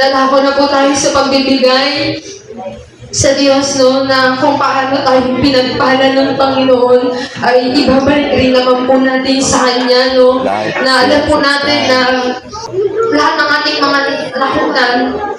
Dadako na po tayo sa pagbibigay sa Diyos, no, na kung paano tayo pinagpala ng Panginoon ay ibabalik rin naman po natin sa Kanya, no, na alam po natin na lahat ng ating mga lahutan,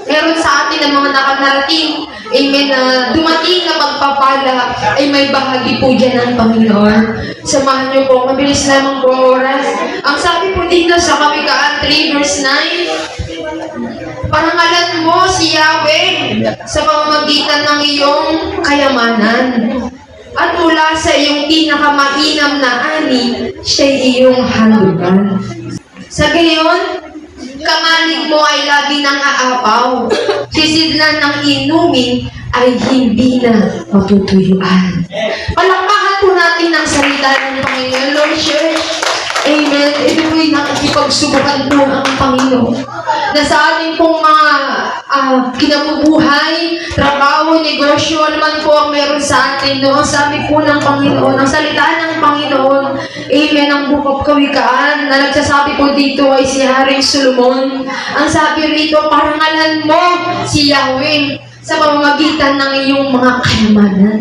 meron sa atin ang mga nakanarating, amen, na dumating na pagpapala ay may bahagi po dyan ng Panginoon. Samahan niyo po, mabilis lamang po ang oras. Ang sabi po dito sa Kawikaan 3 verse 9, parangalan mo si Yahweh sa pamamagitan ng iyong kayamanan. At mula sa iyong pinakamainam na ani, siya'y iyong handugan. Sa gayon, kamalig mo ay lagi ng aapaw. Sisidlan ng inumin ay hindi na matutuyuan. Palakpakan po natin ang salita ng Panginoon. Lord Church, amen. Ito po'y nakikipagsubukan po ang Panginoon na sa ating pong mga kinabubuhay, trabaho, negosyo, naman po ang meron sa atin. No? Ang sabi po ng Panginoon, ang salita ng Panginoon, amen, ang Book of Kawikaan, na nagsasabi po dito ay si Haring Solomon. Ang sabi rito, parangalan mo si Yahweh sa pamamagitan ng iyong mga kayamanan.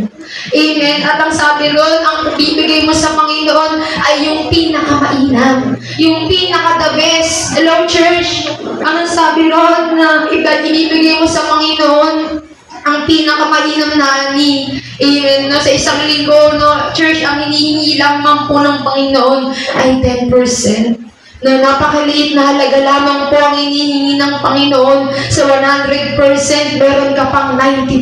Amen. At ang sabi ron, ang bibigay mo sa Panginoon ay yung pinakamainam, yung pinaka-the best. Hello, church. Ang sabi ron na ibibigay mo sa Panginoon ang pinakamainam na ani. Amen. No, sa isang linggo, no, church, ang hinihingi lamang po ng Panginoon ay 10%. Na napakaliit na halaga lamang po ang hinihingi ng Panginoon. Sa 100%, meron ka pang 90%.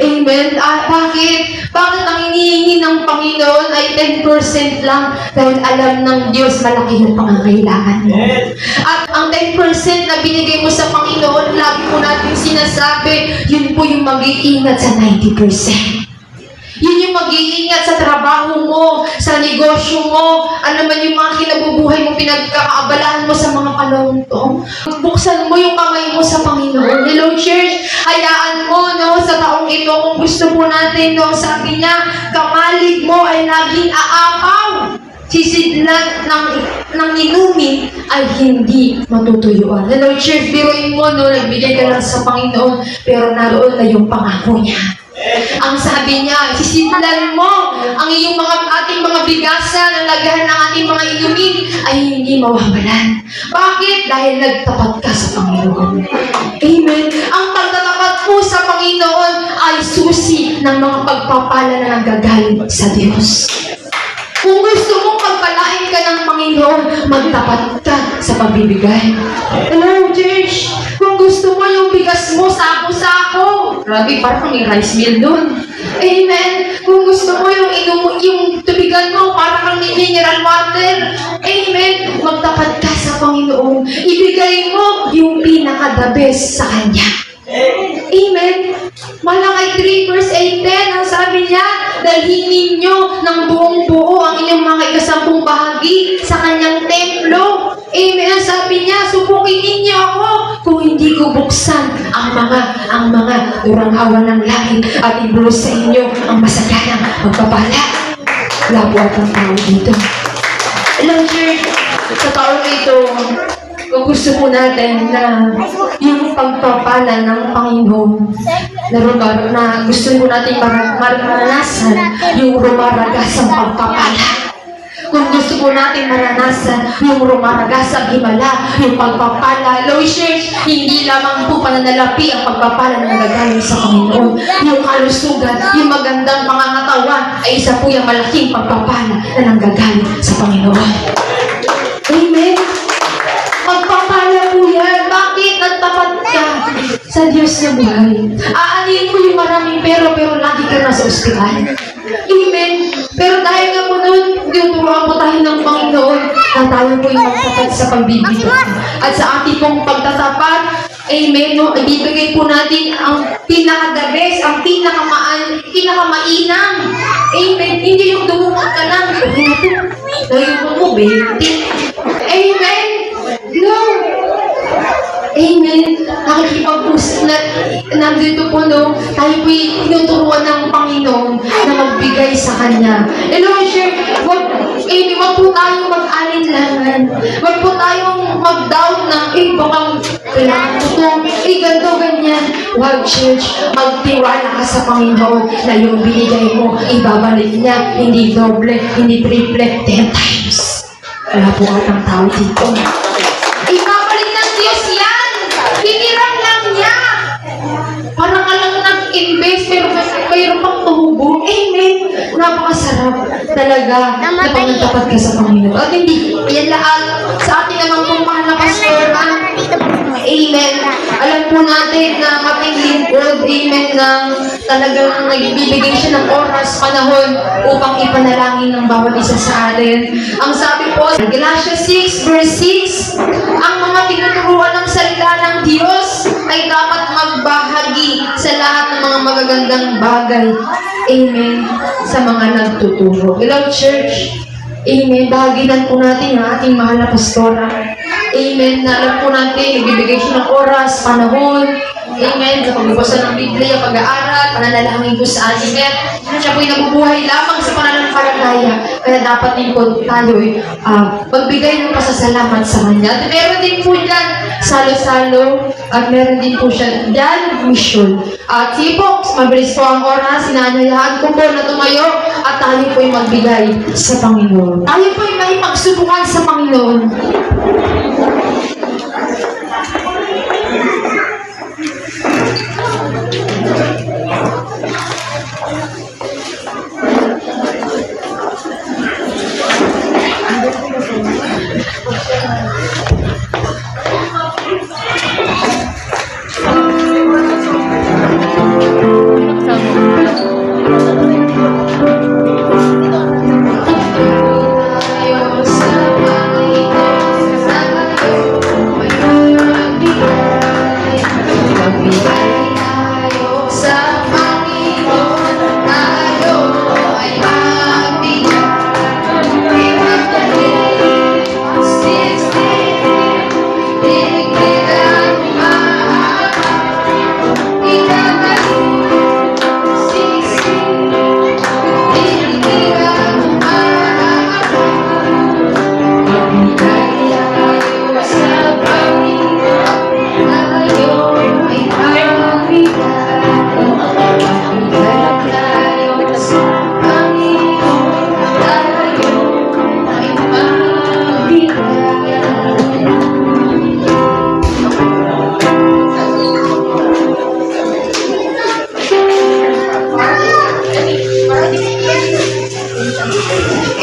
Amen? Bakit? Bakit ang hinihingi ng Panginoon ay 10% lang? Dahil alam ng Diyos malaki yung pangangailangan mo. At ang 10% na binigay mo sa Panginoon, lagi po natin sinasabi, yun po yung mag-iingat sa 90%. Yun yung mag-iingat sa trabaho mo, sa negosyo mo, ano man yung mga kinabubuhay mo, pinagkakaabalahan mo sa mga panahon to. Buksan mo yung kamay mo sa Panginoon. Hello, church, hayaan mo, no, sa taong ito, kung gusto po natin, no, sabi niya, kamalig mo ay laging aapaw. Sisidlan ng inumin ay hindi matutuyuan. Hello, church, biruin mo, no, nagbigay ka lang sa Panginoon, pero naroon na yung pangako niya. Ang sabi niya, sisidlan mo ang iyong ating mga bigasan, ang lagahan ng ating mga inumin ay hindi mawawalan. Bakit? Dahil nagtapat ka sa Panginoon. Amen. Ang pagtatapat po sa Panginoon ay susi ng mga pagpapala na nanggagaling sa Diyos. Kung gusto mong pagpalain ka ng Panginoon, magtapat ka sa pagbibigay. Hello, church. Kung gusto mo yung bigas mo, sako-sako. Grabe, parang may rice meal dun. Amen. Kung gusto mo yung tubigan mo, parang may mineral water. Amen. Magtapat ka sa Panginoon. Ibigay mo yung pinaka-the best sa Kanya. Amen. Malakay 3 verse 8, ang sabi niya, dalhin ninyo ng buong buo ang inyong mga ikasampung bahagi sa kanyang templo. Amen. Ang sabi niya, subukin ninyo ako kung hindi ko buksan ang mga durang-awan ng langit at ibulos sa inyo ang masaganang magpapala. Wala po atang tao dito. Alam, church, sa taong ito, kung gusto po natin na yung pagpapala ng Panginoon na gusto po natin maranasan yung rumaragasang pagpapala. Kung gusto po natin maranasan yung rumaragasang himala, yung pagpapala, Lord Church, hindi lamang po pananalapi ang pagpapala na nagagaling sa Panginoon. Yung kalusugan, yung magandang pangangatawan ay isa po yung malaking pagpapala na nanggagaling sa Panginoon. Amen. Magpapala po yan. Bakit? Nagtapat ka sa Diyos na buhay. Aanin mo yung maraming pero lagi ka nasa ospital. Amen. Pero dahil nga po nun, tinuturuan po tayo ng Panginoon na tayo po yung magtapat sa pagbibigay. At sa ating pong pagtatapat, amen, no, ibibigay po natin ang pinaka-the best, ang pinakamainam. Amen. Hindi yung dumukot ka lang. Dahil mo, 20. Amen. No. Amen. Nakikipag-usap na nandito po, no, tayo po'y tinuturuan ng Panginoon na magbigay sa Kanya. And Lord, amen, wag po tayong mag-alinlangan. Wag po tayong mag-doubt na, baka kailangan ko to, ganito, ganyan. Wag, church, magtiwala ka sa Panginoon na yung binigay mo, ibabalik niya, hindi doble, hindi triple, 10 times. Wala po atang tao dito. Ibabalik ng Diyos yan! Hiniram lang niya! Parang ka lang nag-invest, pero mayroon pang tuhubo. Amen! Napakasarap talaga na pangatapat ka sa Panginoon. At hindi, yan lahat sa ating namang pong mahal na pastor. Amen. Alam po natin na ating lingkod, amen, na talagang nagbibigay siya ng oras, panahon, upang ipanalangin ng bawat isa sa atin. Ang sabi po, Galatians 6 verse 6, ang mga tinuturuan ng salita ng Diyos ay dapat magbahagi sa lahat ng mga magagandang bagay. Amen. Sa mga nagtuturo. Hello, church. Amen. Bahaginan po natin ang ating mahal na pastora. Amen. Na alam po natin, ibibigay siya ng oras, panahon. Amen. Sa pagbabasa ng Biblia, pag-aaral, pananalangin po sa atin. Siya po'y nabubuhay lamang sa pananampalataya. Kaya dapat din po tayo magbigay ng pasasalamat sa Kanya. At meron din po dyan, salo-salo. At meron din po siya dyan, mission. At sige po, mabilis po ang oras. Sinanayahan ko po na tumayo at tayo po'y magbigay sa Panginoon. Tayo po'y may pagsubukan sa Panginoon.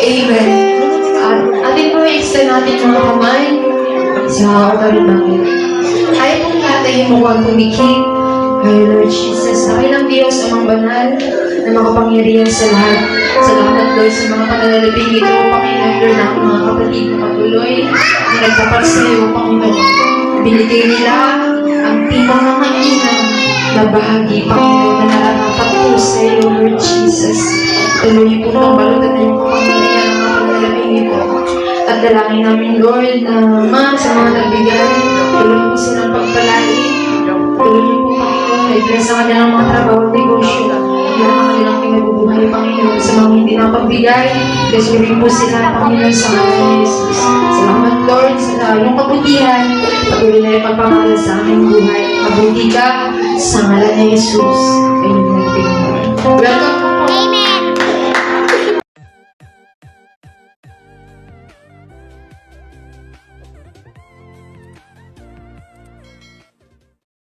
Amen. Atin po i-extend natin mga kamay sa ugaling namin. Kaya pong natin yung mukhang tumikip. Kaya Lord Jesus, na kailang Diyos amang banal na makapangyarihan sa lahat. Salamat Lord sa mga pananalipin ito, Panginoon Lord, na mga kapatid na patuloy na nagtapat sa iyo, Panginoon. Binigay nila ang tipang mga ina na bahagi, Panginoon, na nararapat po sa iyo, Lord Jesus. Tuloy po ng balutan na yung kapangyarihan ng mga pananalipin ito. At dalangin namin, Lord, na sa mga nagbigay, tuloy po silang pagpalain. Tuloy po, Panginoon, na i-bless ang kanilang mga trabaho, negosyo, ang kanilang pinabubuhay, Panginoon, sa mga hindi napagbigay. Bless mo rin po sila, Panginoon, sa ngalan ni Jesus. Salamat, Lord, sa iyong kabutihan. Patuloy na yung pagpamahal sa aming buhay. Mabuti ka sa ngalan ni Jesus. Amen. Welcome.